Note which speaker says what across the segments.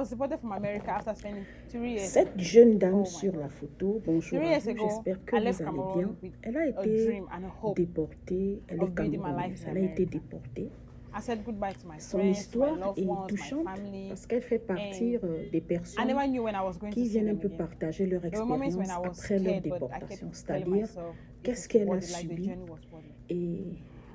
Speaker 1: was deported from America after spending 3 years.
Speaker 2: Cette jeune dame
Speaker 1: Oh my
Speaker 2: sur la
Speaker 1: God.
Speaker 2: photo, bonjour
Speaker 1: 3
Speaker 2: à
Speaker 1: years
Speaker 2: vous,
Speaker 1: ago,
Speaker 2: j'espère que
Speaker 1: I
Speaker 2: vous
Speaker 1: left
Speaker 2: allez bien.
Speaker 1: Cameroon with
Speaker 2: Elle a
Speaker 1: a
Speaker 2: été
Speaker 1: dream and a hope
Speaker 2: déportée, elle
Speaker 1: of
Speaker 2: est
Speaker 1: building my life
Speaker 2: camerounaise,
Speaker 1: in
Speaker 2: elle a été
Speaker 1: America.
Speaker 2: déportée.
Speaker 1: I said goodbye to my
Speaker 2: Son
Speaker 1: friends, to my
Speaker 2: histoire
Speaker 1: loved
Speaker 2: est
Speaker 1: ones, my
Speaker 2: touchante
Speaker 1: family.
Speaker 2: parce qu'elle fait partie des
Speaker 1: I
Speaker 2: personnes
Speaker 1: never knew when I was going to
Speaker 2: qui
Speaker 1: see
Speaker 2: viennent un
Speaker 1: them
Speaker 2: peu
Speaker 1: again.
Speaker 2: partager leur
Speaker 1: There were moments when
Speaker 2: expérience
Speaker 1: I was
Speaker 2: après leur
Speaker 1: scared, but I kept
Speaker 2: déportation,
Speaker 1: telling
Speaker 2: c'est-à-dire
Speaker 1: myself it
Speaker 2: qu'est-ce
Speaker 1: was
Speaker 2: qu'elle a
Speaker 1: worth it, like the
Speaker 2: subi
Speaker 1: journey was worth it.
Speaker 2: et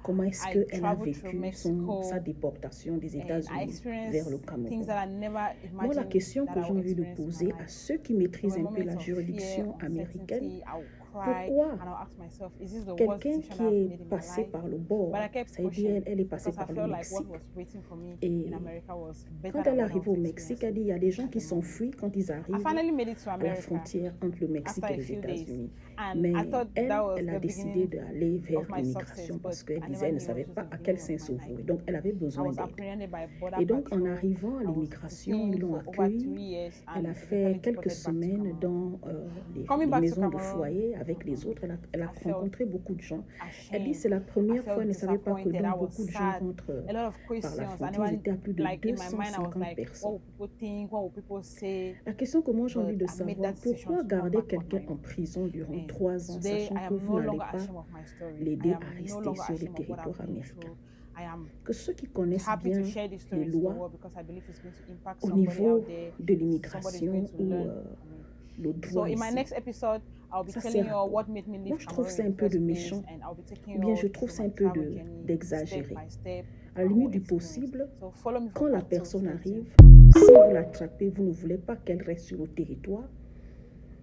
Speaker 2: comment est-ce
Speaker 1: I
Speaker 2: qu'elle a
Speaker 1: traveled through
Speaker 2: vécu sa
Speaker 1: Mexico
Speaker 2: déportation des
Speaker 1: and I
Speaker 2: États-Unis vers le
Speaker 1: experienced
Speaker 2: Cameroun.
Speaker 1: things that I never
Speaker 2: Moi, la
Speaker 1: imagined
Speaker 2: question
Speaker 1: that
Speaker 2: que
Speaker 1: I
Speaker 2: j'ai
Speaker 1: would
Speaker 2: envie de
Speaker 1: experience in my
Speaker 2: poser à
Speaker 1: life.
Speaker 2: ceux qui
Speaker 1: There
Speaker 2: maîtrisent
Speaker 1: were
Speaker 2: un peu
Speaker 1: moments
Speaker 2: la
Speaker 1: of fear,
Speaker 2: juridiction américaine,
Speaker 1: uncertainty. I would cry
Speaker 2: pourquoi
Speaker 1: and I would ask myself, is this the worst
Speaker 2: quelqu'un
Speaker 1: decision
Speaker 2: qui
Speaker 1: I've
Speaker 2: est
Speaker 1: made in my
Speaker 2: passé
Speaker 1: life?
Speaker 2: par le bord,
Speaker 1: But I kept
Speaker 2: ça veut
Speaker 1: pushing
Speaker 2: dire elle est passée
Speaker 1: because I
Speaker 2: par le
Speaker 1: felt like what
Speaker 2: Mexique.
Speaker 1: was waiting for me
Speaker 2: Et
Speaker 1: in America was better
Speaker 2: quand
Speaker 1: than
Speaker 2: elle
Speaker 1: what I
Speaker 2: arrive
Speaker 1: was
Speaker 2: au Mexique, elle dit il y a des gens qui s'enfuient quand ils
Speaker 1: I
Speaker 2: arrivent
Speaker 1: finally made it to
Speaker 2: à la
Speaker 1: America
Speaker 2: frontière entre le Mexique
Speaker 1: after
Speaker 2: et
Speaker 1: a
Speaker 2: les
Speaker 1: few days,
Speaker 2: États-Unis.
Speaker 1: and
Speaker 2: Mais
Speaker 1: I thought
Speaker 2: elle,
Speaker 1: that was
Speaker 2: elle a
Speaker 1: the
Speaker 2: décidé
Speaker 1: beginning
Speaker 2: d'aller vers
Speaker 1: of my
Speaker 2: l'immigration
Speaker 1: success,
Speaker 2: parce
Speaker 1: but
Speaker 2: qu'elle
Speaker 1: I
Speaker 2: disait
Speaker 1: never
Speaker 2: elle ne
Speaker 1: knew
Speaker 2: savait
Speaker 1: it was
Speaker 2: pas
Speaker 1: the
Speaker 2: à quel
Speaker 1: beginning
Speaker 2: sein
Speaker 1: of my
Speaker 2: s'ouvrir.
Speaker 1: nightmare.
Speaker 2: Donc elle avait
Speaker 1: I
Speaker 2: besoin
Speaker 1: was
Speaker 2: d'aide.
Speaker 1: apprehended by Border
Speaker 2: Et donc en
Speaker 1: Patrol.
Speaker 2: arrivant à
Speaker 1: I was
Speaker 2: l'immigration,
Speaker 1: detained
Speaker 2: ils l'ont
Speaker 1: for over 3
Speaker 2: accueillie.
Speaker 1: years
Speaker 2: Elle
Speaker 1: and
Speaker 2: a fait
Speaker 1: eventually
Speaker 2: quelques
Speaker 1: deported back to
Speaker 2: semaines
Speaker 1: Cameroon.
Speaker 2: dans
Speaker 1: Coming
Speaker 2: les
Speaker 1: back to
Speaker 2: maisons de
Speaker 1: Cameroon,
Speaker 2: foyer avec les autres. Elle a
Speaker 1: I felt
Speaker 2: rencontré beaucoup de gens. Elle dit
Speaker 1: ashamed.
Speaker 2: c'est la
Speaker 1: I
Speaker 2: première fois,
Speaker 1: felt
Speaker 2: elle ne savait pas que
Speaker 1: disappointed. I
Speaker 2: donc
Speaker 1: was
Speaker 2: beaucoup de gens
Speaker 1: sad.
Speaker 2: rentrent
Speaker 1: A lot of
Speaker 2: par la
Speaker 1: questions. I
Speaker 2: frontière. Ils
Speaker 1: never,
Speaker 2: étaient à plus de
Speaker 1: like in my mind, I was
Speaker 2: 250
Speaker 1: like, what
Speaker 2: personnes.
Speaker 1: will people think? What will people say?
Speaker 2: La question que moi j'ai envie
Speaker 1: But
Speaker 2: de
Speaker 1: I made
Speaker 2: savoir,
Speaker 1: that decision
Speaker 2: pourquoi
Speaker 1: to come
Speaker 2: garder
Speaker 1: back on
Speaker 2: quelqu'un
Speaker 1: my
Speaker 2: en
Speaker 1: own.
Speaker 2: prison durant
Speaker 1: And
Speaker 2: 3 ans,
Speaker 1: today,
Speaker 2: sachant
Speaker 1: I
Speaker 2: que
Speaker 1: am
Speaker 2: vous
Speaker 1: no
Speaker 2: n'allez
Speaker 1: longer
Speaker 2: pas
Speaker 1: ashamed of my story. I
Speaker 2: l'aider
Speaker 1: am
Speaker 2: à
Speaker 1: no
Speaker 2: rester
Speaker 1: longer
Speaker 2: sur le
Speaker 1: ashamed of what I've
Speaker 2: territoire
Speaker 1: been
Speaker 2: américain?
Speaker 1: through. I am
Speaker 2: Que ceux qui connaissent
Speaker 1: happy
Speaker 2: bien
Speaker 1: to share this
Speaker 2: les
Speaker 1: story to the
Speaker 2: lois
Speaker 1: world because I believe it's going to impact
Speaker 2: au
Speaker 1: somebody
Speaker 2: niveau
Speaker 1: out there.
Speaker 2: de
Speaker 1: Somebody's
Speaker 2: l'immigration
Speaker 1: going to
Speaker 2: ou
Speaker 1: learn from it.
Speaker 2: le
Speaker 1: So
Speaker 2: droit
Speaker 1: in my
Speaker 2: ici,
Speaker 1: next episode, I'll be
Speaker 2: ça
Speaker 1: telling
Speaker 2: sert
Speaker 1: you
Speaker 2: à
Speaker 1: all
Speaker 2: quoi?
Speaker 1: what made me
Speaker 2: Moi
Speaker 1: leave
Speaker 2: je trouve
Speaker 1: Cameroon
Speaker 2: ça
Speaker 1: in
Speaker 2: un
Speaker 1: the
Speaker 2: peu de
Speaker 1: first place,
Speaker 2: méchant,
Speaker 1: and I'll be taking
Speaker 2: ou
Speaker 1: you
Speaker 2: bien
Speaker 1: all
Speaker 2: je trouve
Speaker 1: through
Speaker 2: ça
Speaker 1: my
Speaker 2: un peu
Speaker 1: travel journey, step
Speaker 2: d'exagéré.
Speaker 1: by step,
Speaker 2: À la
Speaker 1: my
Speaker 2: limite
Speaker 1: whole
Speaker 2: du
Speaker 1: experience.
Speaker 2: possible,
Speaker 1: So follow me for
Speaker 2: quand la
Speaker 1: part 2.
Speaker 2: personne
Speaker 1: Stay
Speaker 2: arrive,
Speaker 1: tuned.
Speaker 2: si vous l'attrapez, vous ne voulez pas qu'elle reste sur le territoire,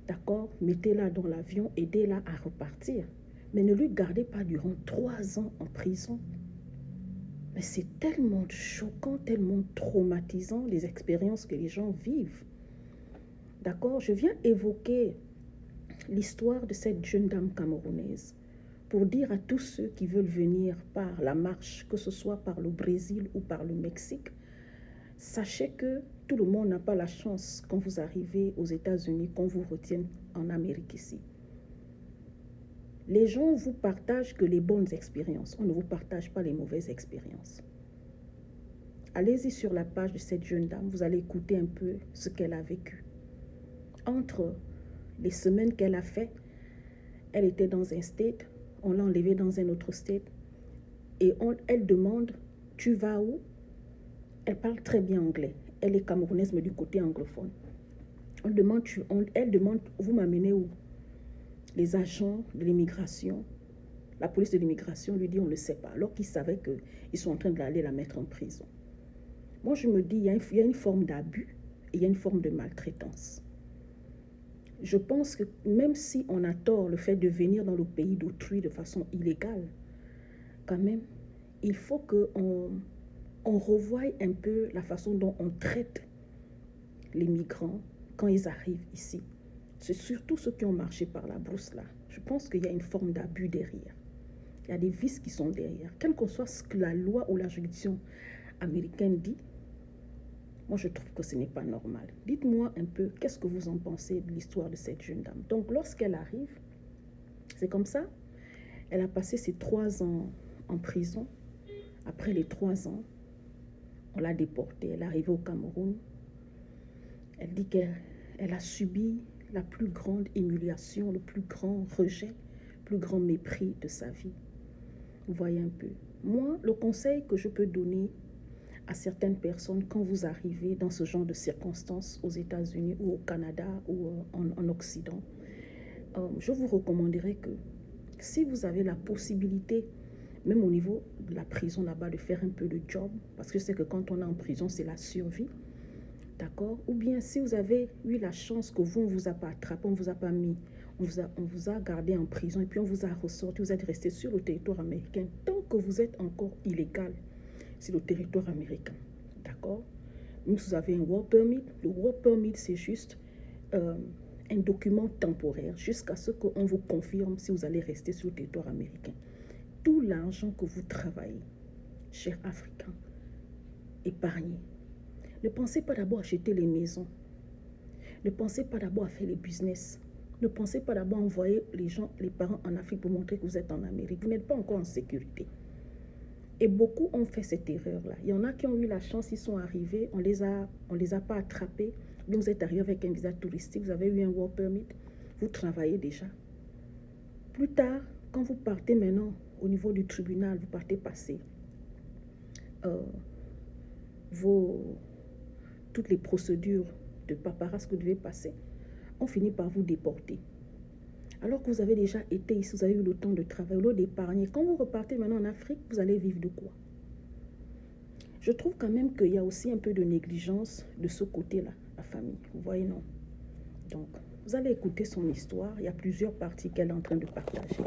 Speaker 2: d'accord, mettez-la dans l'avion, aidez-la à repartir. Mais ne lui gardez pas durant 3 ans en prison. Mais c'est tellement choquant, tellement traumatisant les expériences que les gens vivent. D'accord, je viens évoquer l'histoire de cette jeune dame camerounaise pour dire à tous ceux qui veulent venir par la marche, que ce soit par le Brésil ou par le Mexique, sachez que tout le monde n'a pas la chance quand vous arrivez aux États-Unis, qu'on vous retienne en Amérique ici. Les gens vous partagent que les bonnes expériences. On ne vous partage pas les mauvaises expériences. Allez-y sur la page de cette jeune dame. Vous allez écouter un peu ce qu'elle a vécu. Entre les semaines qu'elle a fait, elle était dans un state, on l'a enlevée dans un autre state. Et elle demande, tu vas où? Elle parle très bien anglais. Elle est camerounaise, mais du côté anglophone. Elle demande, vous m'amenez où? Les agents de l'immigration, la police de l'immigration lui dit on ne le sait pas, alors qu'ils savaient qu'ils sont en train d'aller la mettre en prison. Moi, je me dis, il y a une forme d'abus et il y a une forme de maltraitance. Je pense que même si on a tort le fait de venir dans le pays d'autrui de façon illégale, quand même, il faut qu'on revoie un peu la façon dont on traite les migrants quand ils arrivent ici. C'est surtout ceux qui ont marché par la brousse là. Je pense qu'il y a une forme d'abus derrière. Il y a des vices qui sont derrière. Quel que soit ce que la loi ou la juridiction américaine dit, moi je trouve que ce n'est pas normal. Dites-moi un peu, qu'est-ce que vous en pensez de l'histoire de cette jeune dame? Donc lorsqu'elle arrive, c'est comme ça. Elle a passé ses 3 ans en prison. Après les 3 ans, on l'a déportée. Elle est arrivée au Cameroun. Elle dit qu'elle a subi la plus grande humiliation, le plus grand rejet, le plus grand mépris de sa vie. Vous voyez un peu. Moi, le conseil que je peux donner à certaines personnes quand vous arrivez dans ce genre de circonstances aux États-Unis ou au Canada ou en Occident, je vous recommanderais que si vous avez la possibilité, même au niveau de la prison là-bas, de faire un peu de job, parce que c'est que quand on est en prison, c'est la survie. D'accord? Ou bien si vous avez eu la chance que vous, on ne vous a pas attrapé, on ne vous a pas mis, on vous a gardé en prison et puis on vous a ressorti, vous êtes resté sur le territoire américain tant que vous êtes encore illégal sur le territoire américain. D'accord? Même si vous avez un work permit, le work permit c'est juste un document temporaire jusqu'à ce qu'on vous confirme si vous allez rester sur le territoire américain. Tout l'argent que vous travaillez, chers Africains, épargnez. Ne pensez pas d'abord à acheter les maisons. Ne pensez pas d'abord à faire les business. Ne pensez pas d'abord à envoyer les parents en Afrique pour montrer que vous êtes en Amérique. Vous n'êtes pas encore en sécurité. Et beaucoup ont fait cette erreur-là. Il y en a qui ont eu la chance, ils sont arrivés, on les a pas attrapés. Bien, vous êtes arrivé avec un visa touristique, vous avez eu un work permit, vous travaillez déjà. Plus tard, quand vous partez maintenant au niveau du tribunal, vous partez passer toutes les procédures de paperasse que vous devez passer, on finit par vous déporter. Alors que vous avez déjà été ici, vous avez eu le temps de travailler, au lieu d'épargner. Quand vous repartez maintenant en Afrique, vous allez vivre de quoi? Je trouve quand même qu'il y a aussi un peu de négligence de ce côté-là, la famille. Vous voyez, non? Donc, vous allez écouter son histoire. Il y a plusieurs parties qu'elle est en train de partager.